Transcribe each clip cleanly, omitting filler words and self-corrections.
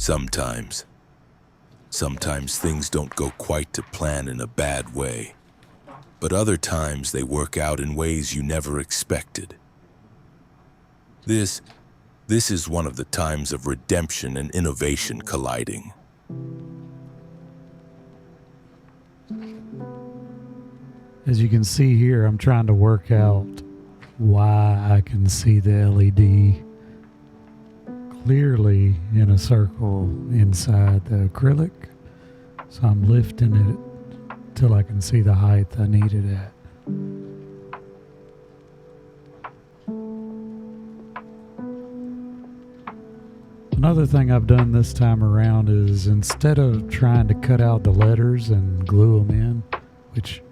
Sometimes. Sometimes things don't go quite to plan in a bad way. But other times they work out in ways you never expected. This is one of the times of redemption and innovation colliding. As you can see here, I'm trying to work out why I can see the LED clearly in a circle inside the acrylic. So I'm lifting it till I can see the height I need it at. Another thing I've done this time around is instead of trying to cut out the letters and glue them in, which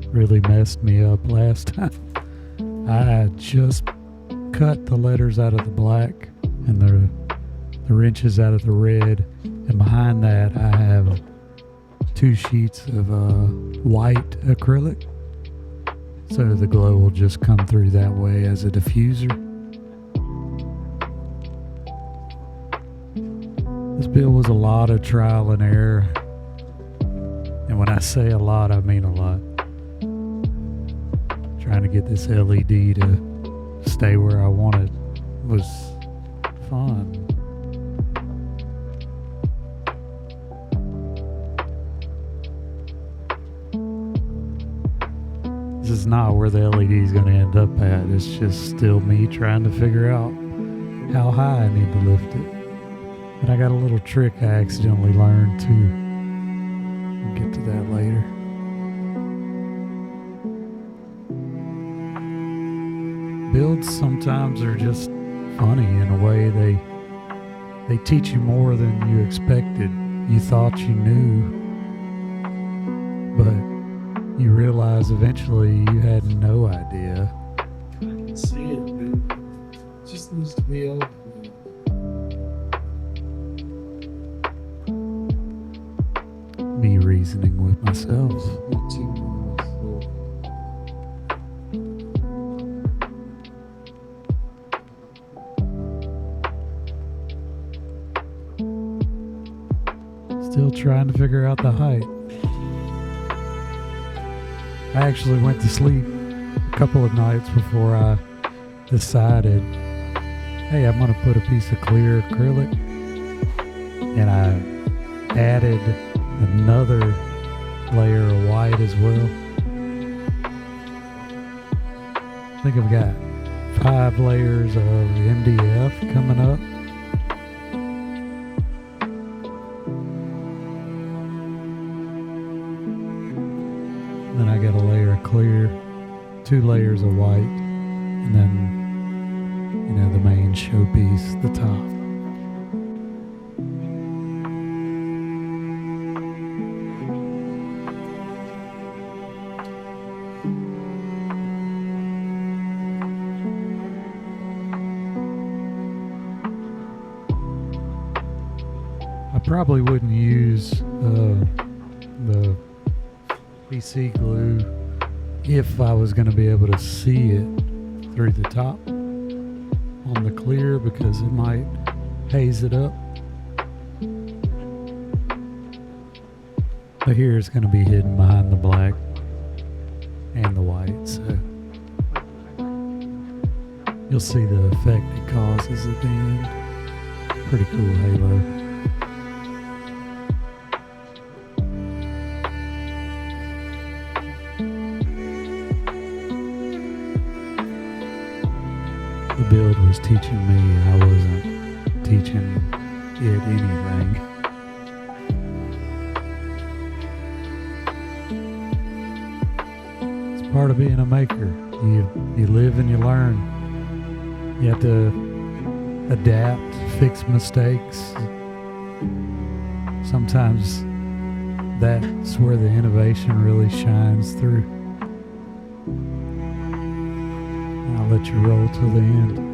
really messed me up last time, I just cut the letters out of the black and the wrenches out of the red, and behind that I have 2 sheets of white acrylic, so the glow will just come through that way as a diffuser. This build was a lot of trial and error, and when I say a lot, I mean a lot. Trying to get this LED to stay where I wanted was fun. This is not where the LED is going to end up at. It's just still me trying to figure out how high I need to lift it. But I got a little trick I accidentally learned too. We'll get to that later. Builds sometimes are just funny in a way. They teach you more than you expected. You thought you knew, but you realize eventually you had no idea. I can see it, dude. It just needs to be open. Me reasoning with myself. Still trying to figure out the height. I actually went to sleep a couple of nights before I decided, hey, I'm going to put a piece of clear acrylic, and I added another layer of white as well. I think I've got 5 layers of MDF coming up. Then I got a layer of clear, 2 layers of white, and then, you know, the main showpiece, the top. I probably wouldn't use the PC glue if I was going to be able to see it through the top on the clear, because it might haze it up. But here it's going to be hidden behind the black and the white, so you'll see the effect it causes at the end. Pretty cool halo. The build was teaching me, I wasn't teaching it anything. It's part of being a maker. You live and you learn. You have to adapt, fix mistakes. Sometimes that's where the innovation really shines through. I'll let you roll till the end.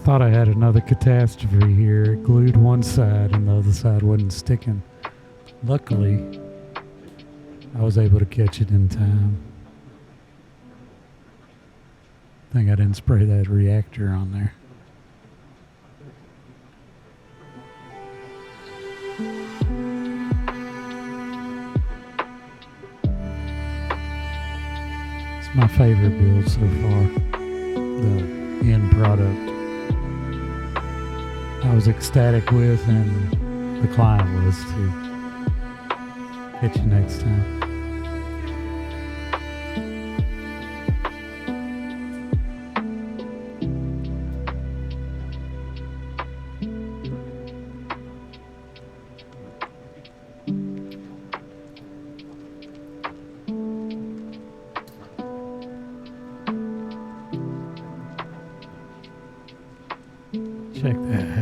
thought I had another catastrophe here. It glued one side and the other side wasn't sticking. Luckily, I was able to catch it in time. I think I didn't spray that reactor on there. It's my favorite build so far. The end product I was ecstatic with, and the client was too. Catch you next time. Check that